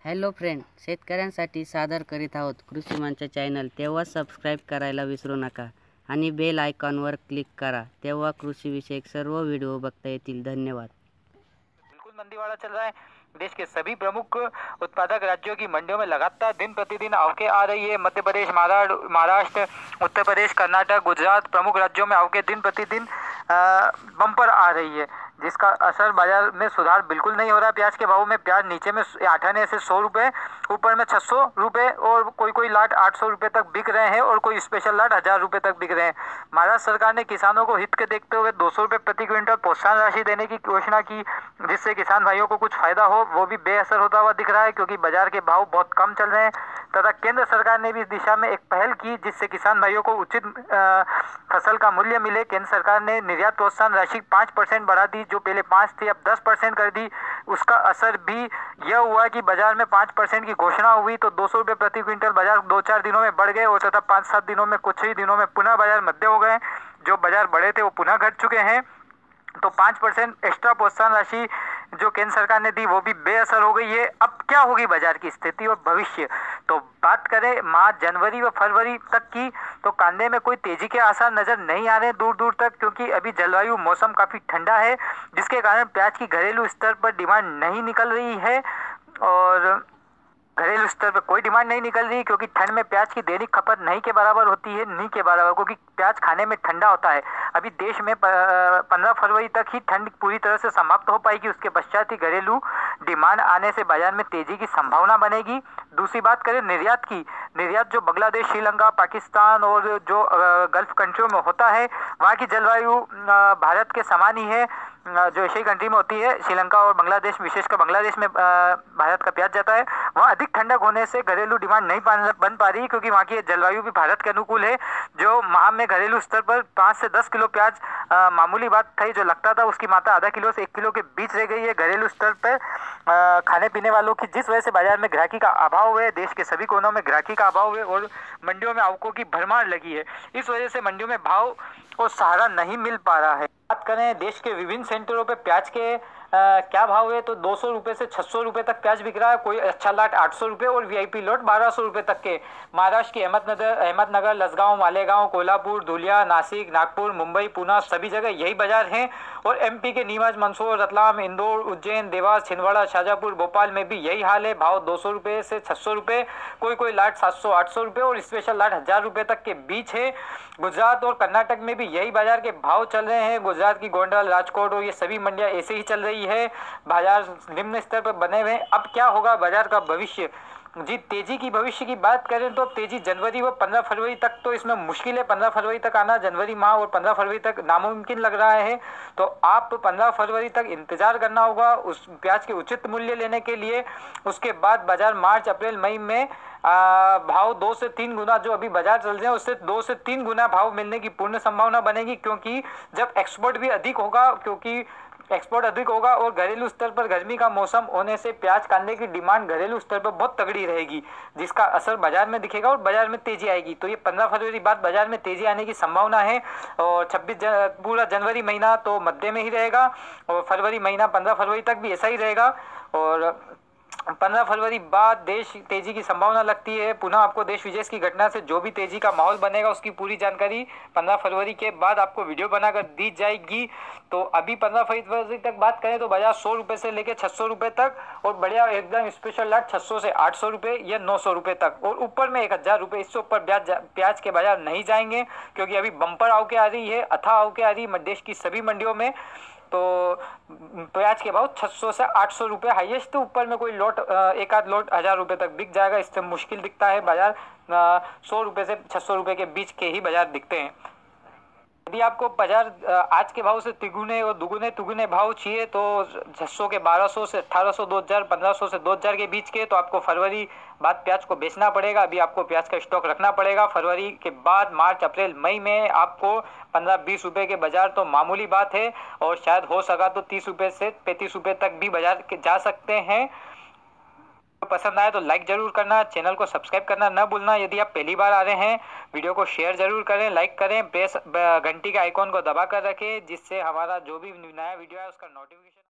Hello friend, शेतकऱ्यांसाठी सादर करीत आहोत कृषी मंच चॅनल. तेव्हा सबस्क्राईब करायला विसरू नका आणि बेल आयकॉनवर क्लिक करा. तेव्हा कृषीविषयक सर्व व्हिडिओ बघता येतील. धन्यवाद. बिल्कुल मंदीवाड़ा चल रहा है। देश के सभी प्रमुख उत्पादक राज्यों की मंडियों में लगातार दिन प्रतिदिन आवकें आ रही है। मध्य प्रदेश, महाराष्ट्र, उत्तर प्रदेश, कर्नाटक, गुजरात प्रमुख राज्यों में आवकें दिन प्रतिदिन बम्पर आ रही है, जिसका असर बाजार में सुधार बिल्कुल नहीं हो रहा है। प्याज के भाव में प्याज नीचे में 8 आने से 100 रुपये, ऊपर में 600 रुपये और कोई लाट 800 रुपये तक बिक रहे हैं और कोई स्पेशल लाट 1000 रुपये तक बिक रहे हैं। महाराष्ट्र सरकार ने किसानों को हित के देखते हुए 200 रुपये प्रति क्विंटल प्रोत्साहन राशि देने की घोषणा की, जिससे किसान भाइयों को कुछ फायदा हो। वो भी बेअसर होता हुआ दिख रहा है, क्योंकि बाजार के भाव बहुत कम चल रहे हैं। तथा केंद्र सरकार ने भी इस दिशा में एक पहल की, जिससे किसान भाइयों को उचित फसल का मूल्य मिले। केंद्र सरकार ने निर्यात प्रोत्साहन राशि 5% बढ़ा दी, जो पहले 5 थी, अब 10% कर दी। उसका असर भी यह हुआ कि बाजार में 5% की घोषणा हुई तो 200 रुपये प्रति क्विंटल बाजार 2-4 दिनों में बढ़ गए और तथा 5-7 दिनों में, कुछ ही दिनों में पुनः बाजार मध्य हो गए। जो बाजार बढ़े थे वो पुनः घट चुके हैं। तो 5% एक्स्ट्रा प्रोत्साहन राशि जो केंद्र सरकार ने दी वो भी बेअसर हो गई है। अब क्या होगी बाजार की स्थिति और भविष्य, तो बात करें मार्च, जनवरी व फरवरी तक की, तो कांदे में कोई तेजी के आसार नजर नहीं आ रहे दूर दूर तक, क्योंकि अभी जलवायु मौसम काफी ठंडा है, जिसके कारण प्याज की घरेलू स्तर पर डिमांड नहीं निकल रही है। और घरेलू स्तर पर कोई डिमांड नहीं निकल रही, क्योंकि ठंड में प्याज की दैनिक खपत नहीं के बराबर होती है, नहीं के बराबर, क्योंकि प्याज खाने में ठंडा होता है। अभी देश में 15 फरवरी तक ही ठंड पूरी तरह से समाप्त हो पाएगी, उसके पश्चात ही घरेलू डिमांड आने से बाजार में तेजी की संभावना बनेगी। दूसरी बात करें निर्यात की, निर्यात जो बांग्लादेश, श्रीलंका, पाकिस्तान और जो गल्फ कंट्रियों में होता है, वहाँ की जलवायु भारत के समान ही है। जो एशियाई कंट्री में होती है, श्रीलंका और बांग्लादेश, विशेषकर बांग्लादेश में भारत का प्याज जाता है, वहाँ अधिक ठंडक होने से घरेलू डिमांड नहीं बन पा रही, क्योंकि वहाँ की जलवायु भी भारत के अनुकूल है। जो माह में घरेलू स्तर पर 5 से 10 किलो प्याज मामूली बात थी, जो लगता था उसकी मात्रा आधा किलो से 1 किलो के बीच रह गई है घरेलू स्तर पर। खाने पीने वालों की, जिस वजह से बाजार में ग्राहकी का अभाव है, देश के सभी कोनों में ग्राहकी का अभाव है और मंडियों में आवकों की भरमार लगी है। इस वजह से मंडियों में भाव को सहारा नहीं मिल पा रहा है। बात करें देश के विभिन्न सेंटरों पे प्याज के क्या भाव है, तो 200 रुपये से 600 रुपये तक प्याज बिक रहा है। कोई अच्छा लाट 800 रुपये और वीआईपी लॉट 1200 रुपये तक के। महाराष्ट्र की अहमदनगर, लसगांव, मालेगांव, कोल्हापुर, धुलिया, नासिक, नागपुर, मुंबई, पुणे, सभी जगह यही बाजार हैं। और एमपी के नीमच, मंदसौर, रतलाम, इंदौर, उज्जैन, देवास, छिंदवाड़ा, शाजापुर, भोपाल में भी यही हाल है। भाव 200 रुपये से 600 रुपये, कोई लाट 700-800 रुपये और स्पेशल लाट 1000 रुपये तक के बीच है। गुजरात और कर्नाटक में भी यही बाजार के भाव चल रहे हैं। गुजरात की गोंडल, राजकोट और ये सभी मंडियां ऐसे ही चल रही है, बाजार निम्न स्तर पर बने हुए हैं। अब क्या होगा बाजार का भविष्य जी, तेजी की भविष्य की बात करें तो तेजी जनवरी व 15 फरवरी तक तो इसमें मुश्किल है। 15 फरवरी तक आना, जनवरी माह और 15 फरवरी तक नामुमकिन लग रहा है। तो आप 15 फरवरी तक इंतजार करना होगा उस प्याज के उचित मूल्य लेने के लिए। उसके बाद बाजार मार्च, अप्रैल, मई में भाव 2 से 3 गुना, जो अभी बाजार चल रहे हैं उससे 2 से 3 गुना भाव मिलने की पूर्ण संभावना बनेगी, क्योंकि जब एक्सपोर्ट भी अधिक होगा, क्योंकि एक्सपोर्ट अधिक होगा और घरेलू स्तर पर गर्मी का मौसम होने से प्याज कांदे की डिमांड घरेलू स्तर पर बहुत तगड़ी रहेगी, जिसका असर बाजार में दिखेगा और बाजार में तेजी आएगी। तो ये 15 फरवरी बाद बाजार में तेजी आने की संभावना है। और 26 पूरा जनवरी महीना तो मध्य में ही रहेगा और फरवरी महीना 15 फरवरी तक भी ऐसा ही रहेगा। और 15 फरवरी बाद देश तेजी की संभावना लगती है। पुनः आपको देश विदेश की घटना से जो भी तेजी का माहौल बनेगा उसकी पूरी जानकारी 15 फरवरी के बाद आपको वीडियो बनाकर दी जाएगी। तो अभी 15 फरवरी तक बात करें तो बाजार 100 रुपये से लेकर 600 रुपये तक और बढ़िया एकदम स्पेशल लाट 600 से 800 रुपये या 900 रुपये तक और ऊपर में 1000 रुपये। इससे ऊपर प्याज के बाजार नहीं जाएंगे, क्योंकि अभी बम्पर आवके आ रही है, अथाह आवके आ रही है देश की सभी मंडियों में। तो प्याज के भाव 600 से 800 रुपये हाईएस्ट, ऊपर में कोई लॉट एक आध लॉट 1000 रुपये तक बिक जाएगा। इससे मुश्किल दिखता है बाजार 100 रुपये से 600 रुपये के बीच के ही बाजार दिखते हैं। यदि आपको बाजार आज के भाव से तिगुने और दुगुने भाव चाहिए तो 600 के 1200 से 1800, 2000, 1500 से 2000 के बीच के, तो आपको फरवरी बाद प्याज को बेचना पड़ेगा। अभी आपको प्याज का स्टॉक रखना पड़ेगा। फरवरी के बाद मार्च, अप्रैल, मई में आपको 15-20 रुपये के बाजार तो मामूली बात है और शायद हो सका तो 30 रुपये से 35 रुपये तक भी बाजार जा सकते हैं। पसंद आए तो लाइक जरूर करना, चैनल को सब्सक्राइब करना न भूलना। यदि आप पहली बार आ रहे हैं, वीडियो को शेयर जरूर करें, लाइक करें, प्रेस घंटी के आइकॉन को दबा कर रखें, जिससे हमारा जो भी नया वीडियो है उसका नोटिफिकेशन